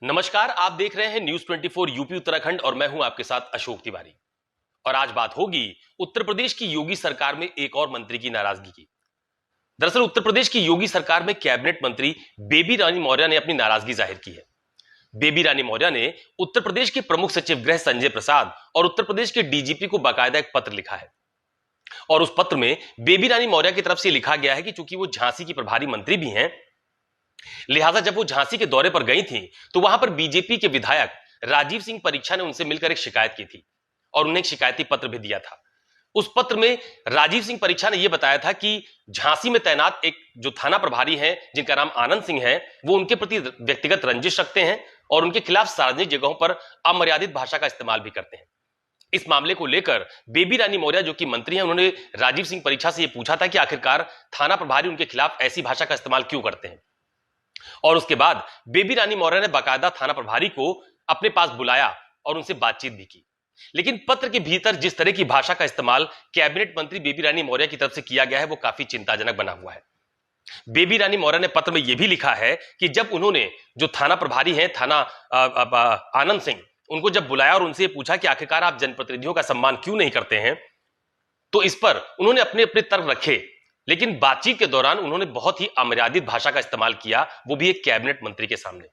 नमस्कार, आप देख रहे हैं न्यूज 24 यूपी उत्तराखंड और मैं हूं आपके साथ अशोक तिवारी। और आज बात होगी उत्तर प्रदेश की योगी सरकार में एक और मंत्री की नाराजगी की। दरअसल उत्तर प्रदेश की योगी सरकार में कैबिनेट मंत्री बेबी रानी मौर्य ने अपनी नाराजगी जाहिर की है। बेबी रानी मौर्य ने उत्तर प्रदेश के प्रमुख सचिव गृह संजय प्रसाद और उत्तर प्रदेश के डीजीपी को बाकायदा एक पत्र लिखा है। और उस पत्र में बेबी रानी मौर्य की तरफ से लिखा गया है कि चूंकि वो झांसी की प्रभारी मंत्री भी हैं, लिहाजा जब वो झांसी के दौरे पर गई थी तो वहां पर बीजेपी के विधायक राजीव सिंह परीक्षा ने उनसे मिलकर एक शिकायत की थी और उन्हें एक शिकायती पत्र भी दिया था। उस पत्र में राजीव सिंह परीक्षा ने यह बताया था कि झांसी में तैनात एक जो थाना प्रभारी हैं जिनका नाम आनंद सिंह है, वो उनके प्रति व्यक्तिगत रंजिश रखते हैं और उनके खिलाफ सार्वजनिक जगहों पर अमर्यादित भाषा का इस्तेमाल भी करते हैं। इस मामले को लेकर बेबी रानी मौर्य जो कि मंत्री हैं, उन्होंने राजीव सिंह परीक्षा से यह पूछा था कि आखिरकार थाना प्रभारी उनके खिलाफ ऐसी भाषा का इस्तेमाल क्यों करते हैं। और उसके बाद बेबी रानी मौर्य ने बाकायदा थाना प्रभारी को अपने पास बुलाया और उनसे बातचीत भी की। लेकिन पत्र के भीतर जिस तरह की भाषा का इस्तेमाल कैबिनेट मंत्री बेबी रानी मौर्य की तरफ से किया गया है वो काफी चिंताजनक बना हुआ है। बेबी रानी मौर्य ने पत्र में यह भी लिखा है कि जब उन्होंने जो थाना प्रभारी हैं थाना आनंद सिंह, उनको जब बुलाया और उनसे पूछा कि आखिरकार आप जनप्रतिनिधियों का सम्मान क्यों नहीं करते हैं, तो इस पर उन्होंने अपने अपने तर्क रखे। लेकिन बातचीत के दौरान उन्होंने बहुत ही अमर्यादित भाषा का इस्तेमाल किया, वो भी एक कैबिनेट मंत्री के सामने।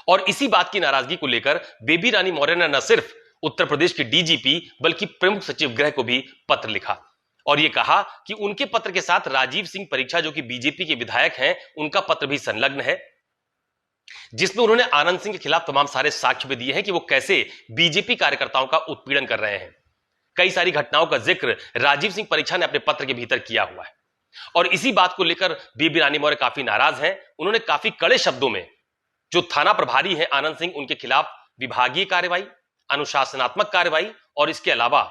और इसी बात की नाराजगी को लेकर बेबी रानी मौर्य ने न सिर्फ उत्तर प्रदेश के डीजीपी बल्कि प्रमुख सचिव गृह को भी पत्र लिखा और यह कहा कि उनके पत्र के साथ राजीव सिंह परीक्षा जो कि बीजेपी के विधायक हैं, उनका पत्र भी संलग्न है, जिसमें उन्होंने आनंद सिंह के खिलाफ तमाम सारे साक्ष्य भी दिए हैं कि वो कैसे बीजेपी कार्यकर्ताओं का उत्पीड़न कर रहे हैं। कई सारी घटनाओं का जिक्र राजीव सिंह परीक्षा ने अपने पत्र के भीतर किया हुआ है। और इसी बात को लेकर बेबी रानी मौर्य काफी नाराज हैं। उन्होंने काफी कड़े शब्दों में जो थाना प्रभारी हैं आनंद सिंह, उनके खिलाफ विभागीय कार्रवाई, अनुशासनात्मक कार्रवाई और इसके अलावा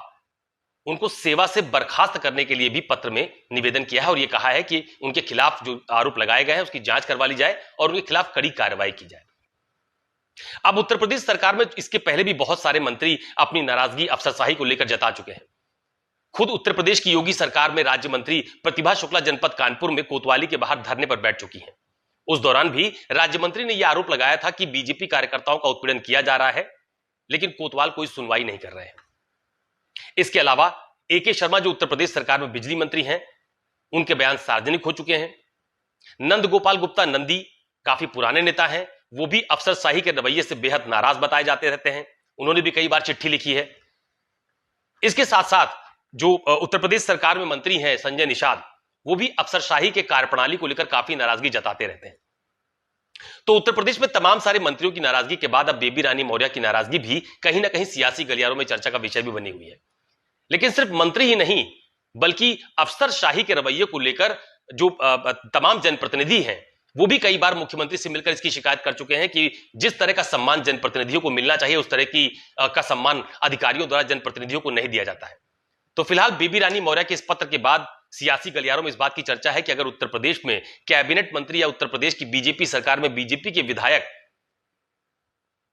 उनको सेवा से बर्खास्त करने के लिए भी पत्र में निवेदन किया है और यह कहा है कि उनके खिलाफ जो आरोप लगाए गए हैं उसकी जांच करवा ली जाए और उनके खिलाफ कड़ी कार्रवाई की जाए। अब उत्तर प्रदेश सरकार में इसके पहले भी बहुत सारे मंत्री अपनी नाराजगी अफसरशाही को लेकर जता चुके हैं। खुद उत्तर प्रदेश की योगी सरकार में राज्य मंत्री प्रतिभा शुक्ला जनपद कानपुर में कोतवाली के बाहर धरने पर बैठ चुकी हैं। उस दौरान भी राज्य मंत्री ने यह आरोप लगाया था कि बीजेपी कार्यकर्ताओं का उत्पीड़न किया जा रहा है, लेकिन कोतवाल कोई सुनवाई नहीं कर रहे हैं। इसके अलावा एके शर्मा जो उत्तर प्रदेश सरकार में बिजली मंत्री हैं, उनके बयान सार्वजनिक हो चुके हैं। नंद गोपाल गुप्ता नंदी काफी पुराने नेता हैं, वो भी अफसरशाही के रवैये से बेहद नाराज बताए जाते रहते हैं। उन्होंने भी कई बार चिट्ठी लिखी है। इसके साथ साथ जो उत्तर प्रदेश सरकार में मंत्री हैं संजय निषाद, वो भी अफसरशाही के कार्यप्रणाली को लेकर काफी नाराजगी जताते रहते हैं। तो उत्तर प्रदेश में तमाम सारे मंत्रियों की नाराजगी के बाद अब बेबी रानी मौर्य की नाराजगी भी कहीं ना कहीं सियासी गलियारों में चर्चा का विषय भी बनी हुई है। लेकिन सिर्फ मंत्री ही नहीं बल्कि अफसरशाही के रवैये को लेकर जो तमाम जनप्रतिनिधि हैं वो भी कई बार मुख्यमंत्री से मिलकर इसकी शिकायत कर चुके हैं कि जिस तरह का सम्मान जनप्रतिनिधियों को मिलना चाहिए उस तरह की का सम्मान अधिकारियों द्वारा जनप्रतिनिधियों को नहीं दिया जाता है। तो फिलहाल बेबी रानी मौर्य के इस पत्र के बाद सियासी गलियारों में इस बात की चर्चा है कि अगर उत्तर प्रदेश में कैबिनेट मंत्री या उत्तर प्रदेश की बीजेपी सरकार में बीजेपी के विधायक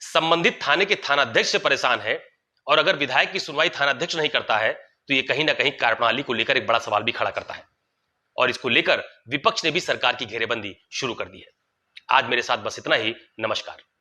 संबंधित थाने के थानाध्यक्ष से परेशान है और अगर विधायक की सुनवाई थानाध्यक्ष नहीं करता है तो यह कहीं ना कहीं कार्यप्रणाली को लेकर एक बड़ा सवाल भी खड़ा करता है और इसको लेकर विपक्ष ने भी सरकार की घेरेबंदी शुरू कर दी है। आज मेरे साथ बस इतना ही। नमस्कार।